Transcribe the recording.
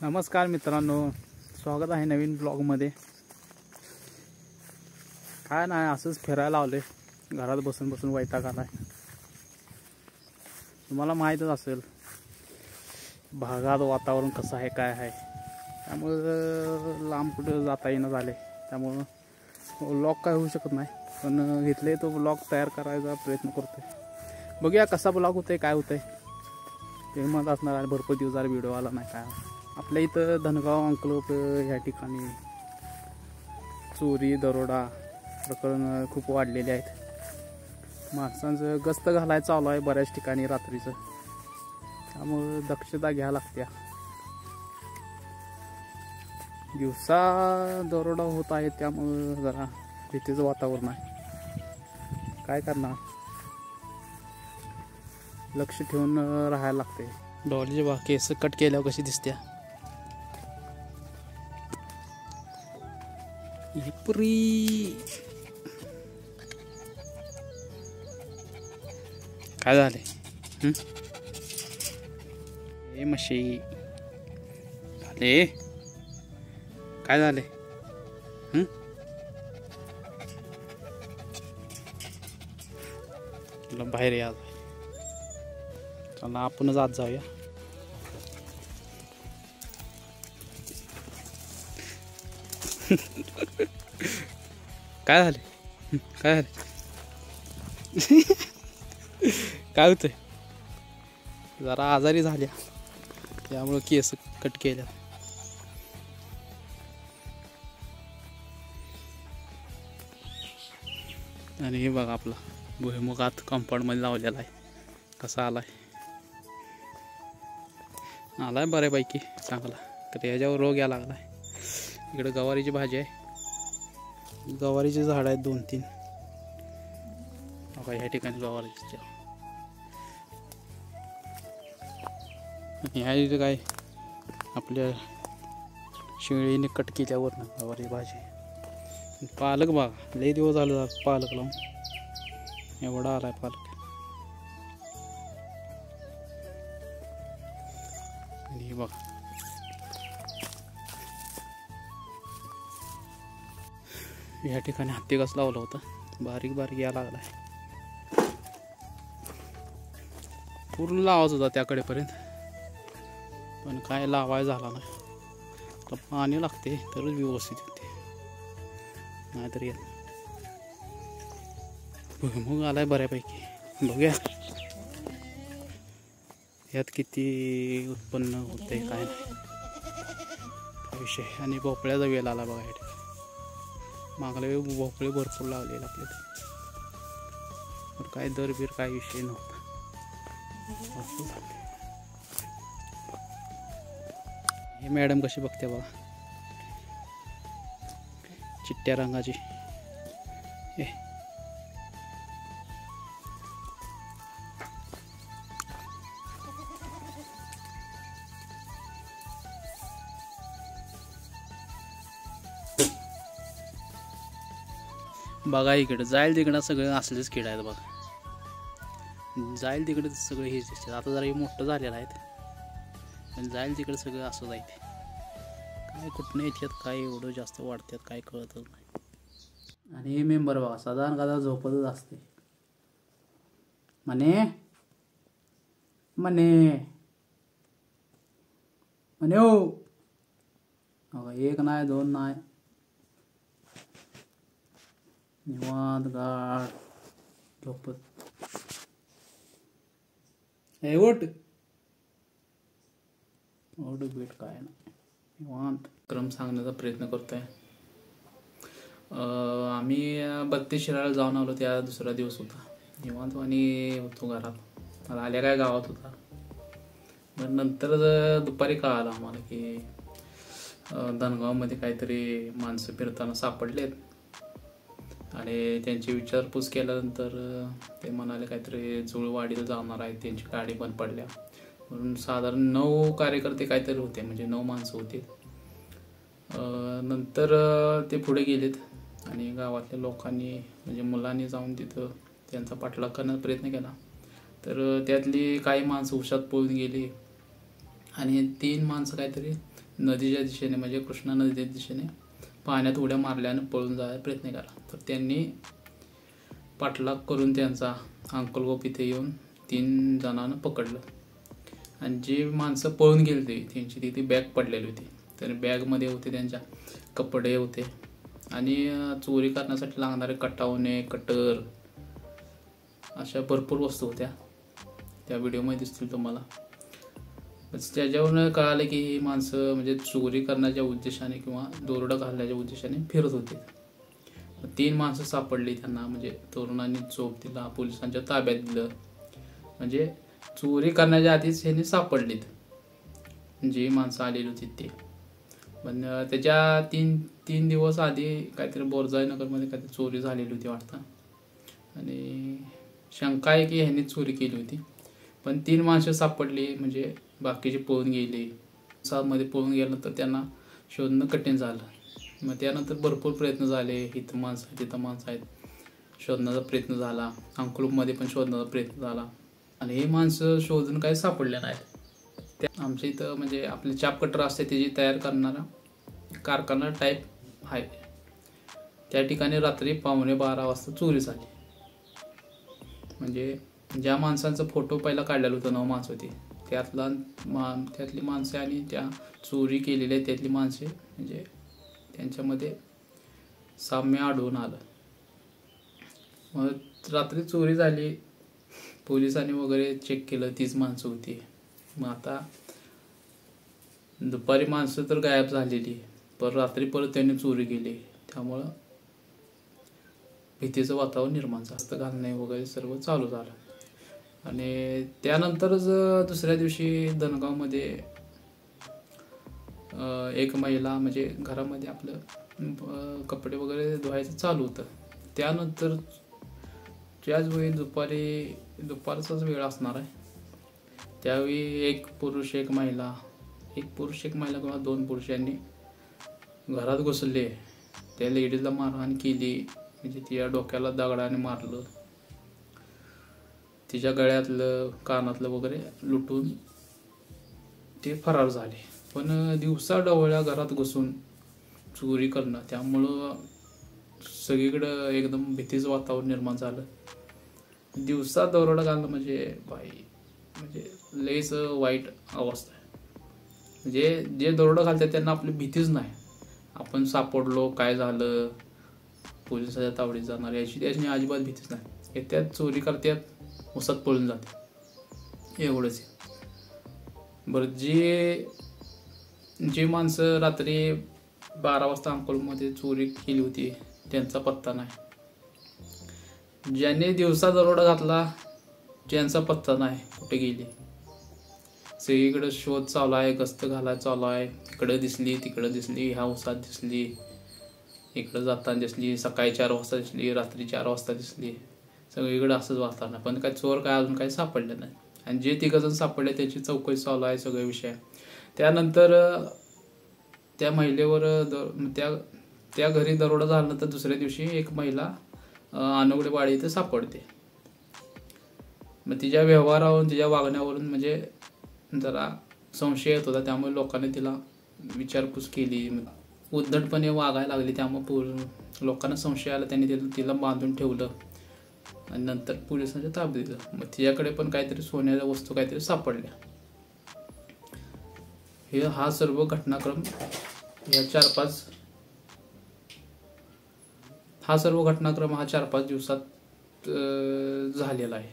नमस्कार मित्रांनो, स्वागत आहे नवीन ब्लॉगमध्ये। काय नाही, असंच फिरायला आलोय। घरात बसून बसून वैताग आलाय। तुम्हाला माहीतच असेल भागात वातावरण कसं आहे, काय आहे। त्यामुळे लांब कुठे जाता येणं झाले, त्यामुळे ब्लॉग काय होऊ शकत नाही। पण इथले तो ब्लॉग तयार करायचा प्रयत्न करतोय। बघूया कसा ब्लॉग होतोय, काय होतंय ते मत असणार आहे। भरपूर दिवस झाले व्हिडिओ आला नाही काय। आपल्या इथं धनगाव अंकलोट ह्या ठिकाणी चोरी दरोडा प्रकरण खूप वाढलेले आहेत। माणसांचं गस्त घालायचं चालू आहे बऱ्याच ठिकाणी रात्रीचं, त्यामुळे दक्षता घ्यायला लागते। दिवसा दरोडा होत आहे, त्यामुळे जरा भीतीचं वातावरण आहे। काय करणार, लक्ष ठेवून राहायला लागते। डॉलीचे बा केस कट केल्यावर कशी दिसत्या पुरी। काय झाले हे म्हशी झाले, काय झाले तुला बाहेर या, चला आपणच आत जाऊया। काय झाले, काय झाले काय होतंय, जरा आजारी झाल्या त्यामुळे केस कट केल्या। आणि हे बघा आपला भुईमुगात कंपाऊंड मध्ये लावलेला आहे, कसा आलाय बऱ्यापैकी चांगला। तर याच्यावर रोग यायला लागलाय। इकडे गवारीची भाजी आहे, गवारीचे झाड आहेत 2-3 ह्या ठिकाणी गवारीचे। ह्या इथे काय आपल्या शिळीने कट केल्यावर ना गवारी भाजी। पालक बघा, लई दिवस झालं पालक लावून, एवढा आलाय पालक। आणि बघा या ठिकाणी हत्ती घास लावला होता, बारीक बारीक या लागलाय। पूर्ण लावायचा होता त्याकडेपर्यंत, पण काय लावायला झाला नाही। तर पाणी लागते तरच व्यवस्थित येते, नाहीतर येत। भुईमुग आलाय बऱ्यापैकी, बघूया यात किती उत्पन्न होते काय नाही विषय। आणि भोपळ्याचा वेल आला बघा, या मागल्या वेळी भोपळे भरपूर लावलेले आपले, पण काय दर बीर काय विषय नव्हता। हे मॅडम कशी बघते बघा, चिट्ट्या रंगाची। बघा इकडे जाईल तिकडं सगळं असलेच किड आहेत बघा। जाईल तिकडे सगळं हेच दिसते। आता जरा हे मोठं झालेलं आहेत, पण जाईल तिकडे सगळं असं जायते। काय कुठनं येतात, काय एवढं जास्त वाढतात काय कळतच नाही। आणि हे मेंबर बघा साधारण कदा झोपतच असते। म्हणे म्हणे म्हणे हो, एक नाही दोन नाही, निवांत गाढ झोपत। हे ओट ओढ भेट काय नाही, निवांत क्रम सांगण्याचा प्रयत्न करतोय। आम्ही बत्तीस शिराळा जाऊन आलो, त्या दुसरा दिवस होता। निवांत आणि होतो घरात, मला आल्या काय गावात होता। पण नंतर दुपारी कळालं आम्हाला की धनगावमध्ये काहीतरी माणसं फिरताना सापडलेत। आणि त्यांची विचारपूस केल्यानंतर ते म्हणाले काहीतरी जुळवाडीला जाणार आहे, त्यांची गाडी बंद पडल्या म्हणून। साधारण 9 कार्यकर्ते काहीतरी होते, म्हणजे 9 माणसं होती। नंतर ते पुढे गेलेत आणि गावातल्या लोकांनी म्हणजे मुलांनी जाऊन तिथं त्यांचा पाठलाग करण्याचा प्रयत्न केला। तर त्यातली काही माणसं उशात पळून गेली आणि 3 माणसं काहीतरी नदीच्या दिशेने म्हणजे कृष्णा नदीच्या दिशेने पाण्यात उड्या मारल्या आणि पळून जायचा प्रयत्न केला. तर त्यांनी पाठलाग करून त्यांचा अंकल गोप इथे येऊन 3 जणांना पकडलं आणि जी माणसं पळून गेली त्यांची तिथे बॅग पडलेली होती. तर बॅगमध्ये होते त्यांच्या कपडे होते आणि चोरी करण्यासाठी लागणारे कटावणे, कटर अशा भरपूर वस्तू होत्या. त्या व्हिडिओमध्ये दिसतील तुम्हाला. त्याच्यावरून कळालं की ही माणसं म्हणजे चोरी करण्याच्या उद्देशाने किंवा दोरडं घालण्याच्या उद्देशाने फिरत होते. 3 माणसं सापडली त्यांना, म्हणजे तरुणांनी चोप दिला, पोलिसांच्या ताब्यात दिलं. म्हणजे चोरी करण्याच्या आधीच ह्यांनी सापडलीत जी माणसं आलेली होती ते. पण त्याच्या 3 दिवस आधी काहीतरी बोरजाई नगरमध्ये काहीतरी चोरी झालेली होती वाटतं आणि शंका आहे की ह्यांनी चोरी केली होती. पण 3 माणसं सापडली म्हणजे बाकीचे पळून गेले. मध्ये पळून गेल्यानंतर त्यांना शोधणं कठीण झालं. मग त्यानंतर भरपूर प्रयत्न झाले. इथं माणसं आहेत, तिथं माणसं आहेत, शोधण्याचा प्रयत्न झाला. अंकलूपमध्ये पण शोधण्याचा प्रयत्न झाला आणि हे माणसं शोधून काही सापडले नाहीत. त्या आमच्या इथं म्हणजे आपले चाप कटर असते त्याची तयार करणारा कारखाना टाईप आहे. त्या ठिकाणी रात्री 11:15 वाजता चोरी झाली. म्हणजे ज्या माणसांचा फोटो पहिला काढलेला होता 9 माणसं होती त्यातली माणसं आणि त्या चोरी केलेल्या त्यातली माणसे म्हणजे त्यांच्यामध्ये साम्य आढळून आलं. मग रात्री चोरी झाली, पोलिसांनी वगैरे चेक केलं, 30 माणसं होती. मग आता दुपारी माणसं तर गायब झालेली, पण रात्री परत त्यांनी चोरी केली. त्यामुळं भीतीचं वातावरण निर्माण झालं. घालणे वगैरे सर्व चालू झालं आणि त्यानंतरच दुसऱ्या दिवशी धनगावमध्ये एक महिला म्हणजे घरामध्ये आपलं कपडे वगैरे धुवायचं चालू होतं. त्यानंतर त्याच वेळी दुपारचाच वेळ असणार आहे. त्यावेळी एक पुरुष एक महिला किंवा 2 पुरुष यांनी घरात घुसले. त्या लेडीजला मारहाण केली, म्हणजे तिच्या डोक्याला दगडाने मारलं, तिच्या गळ्यातलं कानातलं वगैरे लुटून ते फरार झाले. पण दिवसा ढवळ्या घरात घुसून चोरी करणं, त्यामुळं सगळीकडं एकदम भीतीचं वातावरण निर्माण झालं. दिवसा दरोडा घालणं म्हणजे लईच वाईट अवस्था आहे. म्हणजे जे दरोडा घालतात त्यांना आपली भीतीच नाही. आपण सापडलो, काय झालं, पोलिसाच्या तावडीत जाणार याची त्याची अजिबात भीतीच नाही. येत्यात चोरी करतात, उसात पळून जाते, एवढंच. बरं, जी माणसं रात्री 12 वाजता अंकलमध्ये चोरी केली होती त्यांचा पत्ता नाही. ज्यांनी दिवसा दरोडा घातला ज्यांचा पत्ता नाही, कुठे गेली. सगळीकडे शोध चालू आहे, गस्त घालायला चालू आहे. इकडं दिसली, तिकडं दिसली, ह्या उसात दिसली, इकडं जाताना दिसली, सकाळी 4 वाजता दिसली, रात्री 4 वाजता दिसली. सगळीकडे असंच वातावरण. पण काय चोर काय अजून काही सापडले नाही. आणि जे 3 जण सापडले त्याची चौकशी चालू आहे, सगळे विषय. त्यानंतर त्या महिलेवर त्या घरी दरोडा झाल्यानंतर दुसऱ्या दिवशी एक महिला अनवडेवाडी इथे सापडते. मग तिच्या व्यवहारावरून, तिच्या वागण्यावरून म्हणजे जरा संशय येत होता. त्यामुळे लोकांनी तिला विचारपूस केली, उद्धटपणे वागायला लागली. त्यामुळे लोकांना संशय आला. त्यांनी तिला बांधून ठेवलं आणि नंतर पोलिसांच्या ताब्यात दिलं. मग तिच्याकडे पण काहीतरी सोन्याच्या वस्तू काहीतरी सापडल्या. हा सर्व घटनाक्रम या 4-5 दिवसात झालेला आहे.